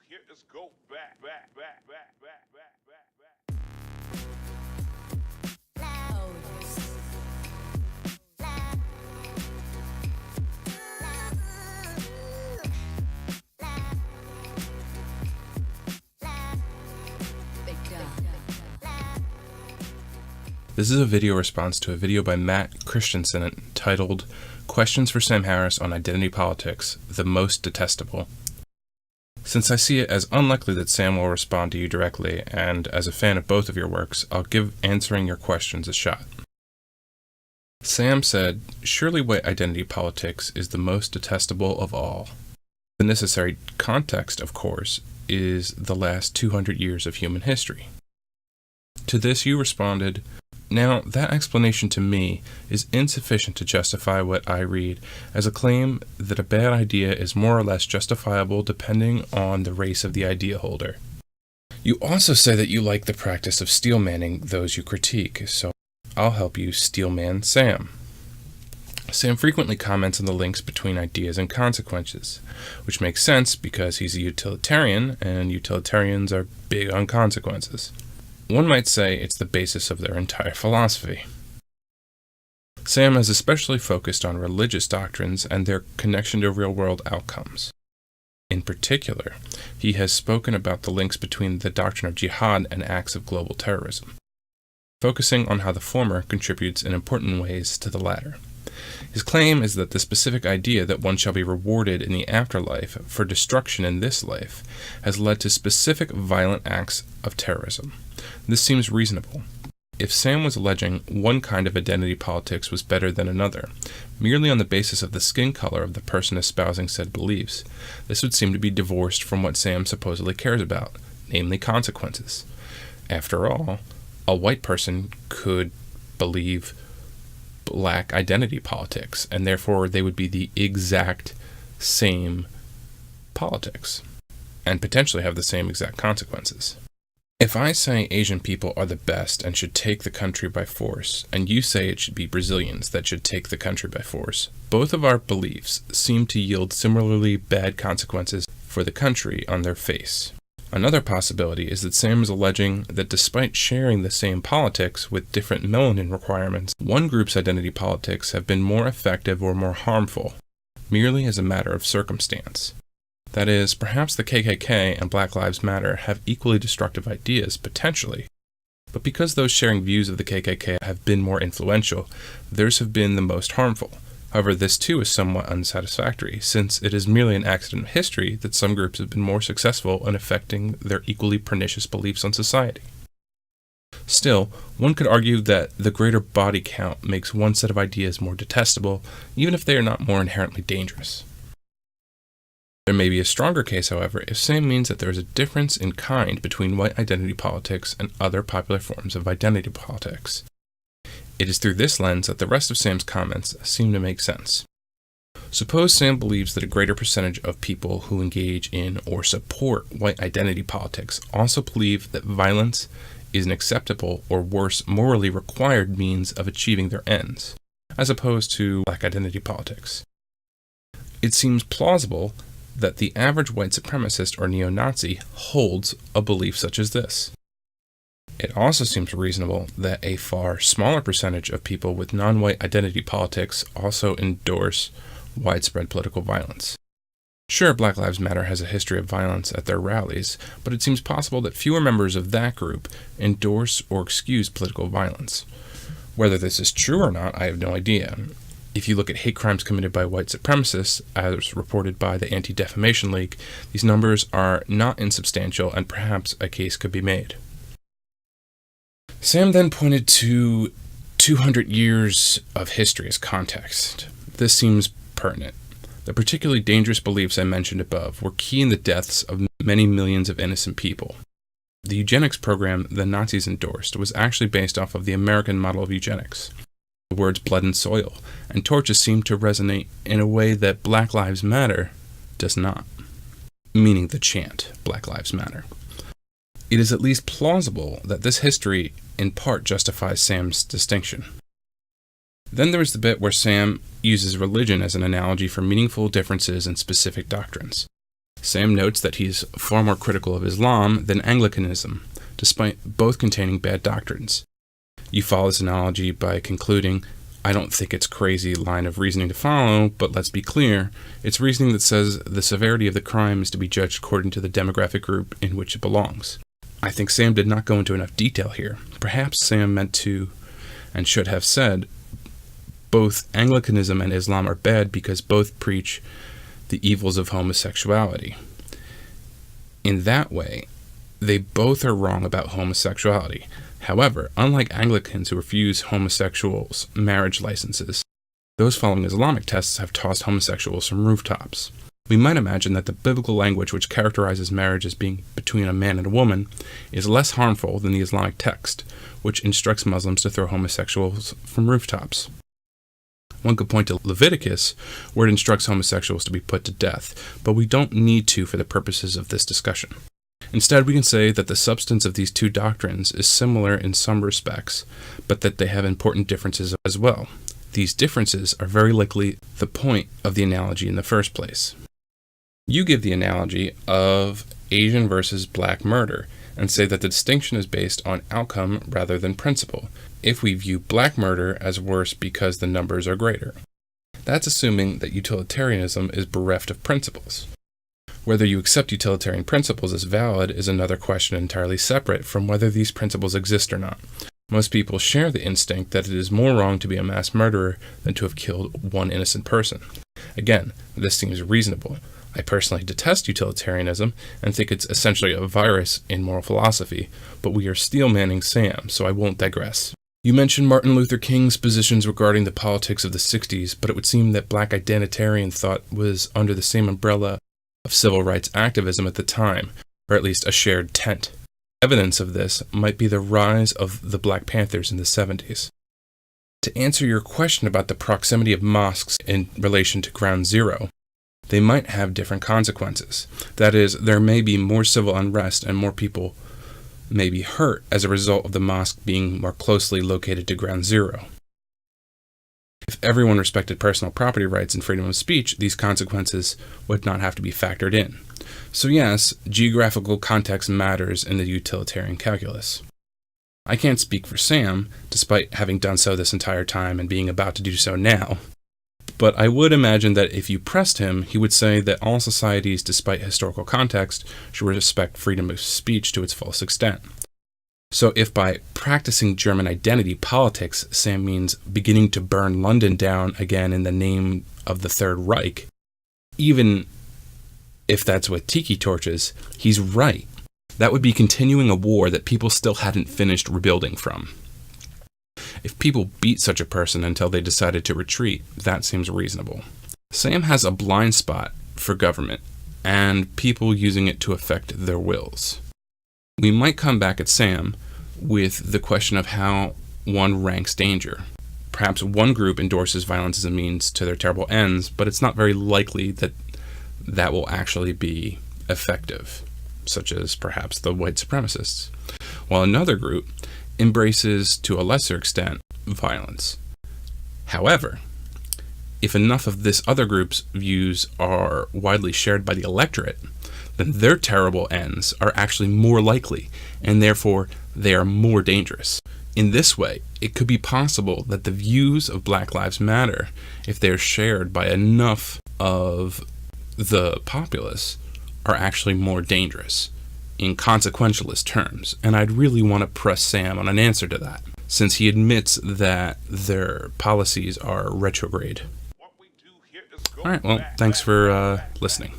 Here is go back. This is a video response to a video by Matt Christensen titled Questions for Sam Harris on Identity Politics, the Most Detestable. Since I see it as unlikely that Sam will respond to you directly, and as a fan of both of your works, I'll give answering your questions a shot. Sam said, "Surely white identity politics is the most detestable of all. The necessary context, of course, is the last 200 years of human history." To this you responded, "Now, that explanation to me is insufficient to justify what I read as a claim that a bad idea is more or less justifiable depending on the race of the idea holder. You also say that you like the practice of steelmanning those you critique, so I'll help you steelman Sam." Sam frequently comments on the links between ideas and consequences, which makes sense because he's a utilitarian, and utilitarians are big on consequences. One might say it's the basis of their entire philosophy. Sam has especially focused on religious doctrines and their connection to real-world outcomes. In particular, he has spoken about the links between the doctrine of jihad and acts of global terrorism, focusing on how the former contributes in important ways to the latter. His claim is that the specific idea that one shall be rewarded in the afterlife for destruction in this life has led to specific violent acts of terrorism. This seems reasonable. If Sam was alleging one kind of identity politics was better than another, merely on the basis of the skin color of the person espousing said beliefs, this would seem to be divorced from what Sam supposedly cares about, namely consequences. After all, a white person could believe black identity politics, and therefore they would be the exact same politics, and potentially have the same exact consequences. If I say Asian people are the best and should take the country by force, and you say it should be Brazilians that should take the country by force, both of our beliefs seem to yield similarly bad consequences for the country on their face. Another possibility is that Sam is alleging that despite sharing the same politics with different melanin requirements, one group's identity politics have been more effective or more harmful, merely as a matter of circumstance. That is, perhaps the KKK and Black Lives Matter have equally destructive ideas, potentially, but because those sharing views of the KKK have been more influential, theirs have been the most harmful. However, this too is somewhat unsatisfactory, since it is merely an accident of history that some groups have been more successful in affecting their equally pernicious beliefs on society. Still, one could argue that the greater body count makes one set of ideas more detestable, even if they are not more inherently dangerous. There may be a stronger case, however, if Sam means that there is a difference in kind between white identity politics and other popular forms of identity politics. It is through this lens that the rest of Sam's comments seem to make sense. Suppose Sam believes that a greater percentage of people who engage in or support white identity politics also believe that violence is an acceptable or worse morally required means of achieving their ends, as opposed to black identity politics. It seems plausible that the average white supremacist or neo-Nazi holds a belief such as this. It also seems reasonable that a far smaller percentage of people with non-white identity politics also endorse widespread political violence. Sure, Black Lives Matter has a history of violence at their rallies, but it seems possible that fewer members of that group endorse or excuse political violence. Whether this is true or not, I have no idea. If you look at hate crimes committed by white supremacists, as reported by the Anti-Defamation League, these numbers are not insubstantial, and perhaps a case could be made. Sam then pointed to 200 years of history as context. This seems pertinent. The particularly dangerous beliefs I mentioned above were key in the deaths of many millions of innocent people. The eugenics program the Nazis endorsed was actually based off of the American model of eugenics. The words blood and soil and torches seem to resonate in a way that Black Lives Matter does not, meaning the chant Black Lives Matter. It is at least plausible that this history in part justifies Sam's distinction. Then there is the bit where Sam uses religion as an analogy for meaningful differences in specific doctrines. Sam notes that he's far more critical of Islam than Anglicanism, despite both containing bad doctrines. You follow this analogy by concluding, I don't think it's crazy line of reasoning to follow, but let's be clear, it's reasoning that says the severity of the crime is to be judged according to the demographic group in which it belongs. I think Sam did not go into enough detail here. Perhaps Sam meant to, and should have said, both Anglicanism and Islam are bad because both preach the evils of homosexuality. In that way, they both are wrong about homosexuality. However, unlike Anglicans who refuse homosexuals' marriage licenses, those following Islamic texts have tossed homosexuals from rooftops. We might imagine that the biblical language which characterizes marriage as being between a man and a woman is less harmful than the Islamic text, which instructs Muslims to throw homosexuals from rooftops. One could point to Leviticus, where it instructs homosexuals to be put to death, but we don't need to for the purposes of this discussion. Instead, we can say that the substance of these two doctrines is similar in some respects, but that they have important differences as well. These differences are very likely the point of the analogy in the first place. You give the analogy of Asian versus black murder, and say that the distinction is based on outcome rather than principle, if we view black murder as worse because the numbers are greater. That's assuming that utilitarianism is bereft of principles. Whether you accept utilitarian principles as valid is another question entirely separate from whether these principles exist or not. Most people share the instinct that it is more wrong to be a mass murderer than to have killed one innocent person. Again, this seems reasonable. I personally detest utilitarianism and think it's essentially a virus in moral philosophy, but we are steel-manning Sam, so I won't digress. You mentioned Martin Luther King's positions regarding the politics of the 60s, but it would seem that black identitarian thought was under the same umbrella of civil rights activism at the time, or at least a shared tent. Evidence of this might be the rise of the Black Panthers in the 70s. To answer your question about the proximity of mosques in relation to Ground Zero, they might have different consequences. That is, there may be more civil unrest and more people may be hurt as a result of the mosque being more closely located to Ground Zero. If everyone respected personal property rights and freedom of speech, these consequences would not have to be factored in. So yes, geographical context matters in the utilitarian calculus. I can't speak for Sam, despite having done so this entire time and being about to do so now. But I would imagine that if you pressed him, he would say that all societies, despite historical context, should respect freedom of speech to its fullest extent. So if by practicing German identity politics, Sam means beginning to burn London down again in the name of the Third Reich, even if that's with tiki torches, he's right. That would be continuing a war that people still hadn't finished rebuilding from. If people beat such a person until they decided to retreat, that seems reasonable. Sam has a blind spot for government and people using it to affect their wills. We might come back at Sam with the question of how one ranks danger. Perhaps one group endorses violence as a means to their terrible ends, but it's not very likely that that will actually be effective, such as perhaps the white supremacists, while another group embraces, to a lesser extent, violence. However, if enough of this other group's views are widely shared by the electorate, then their terrible ends are actually more likely, and therefore they are more dangerous. In this way, it could be possible that the views of Black Lives Matter, if they are shared by enough of the populace, are actually more dangerous in consequentialist terms, and I'd really want to press Sam on an answer to that, since he admits that their policies are retrograde. Alright, well, thanks for listening.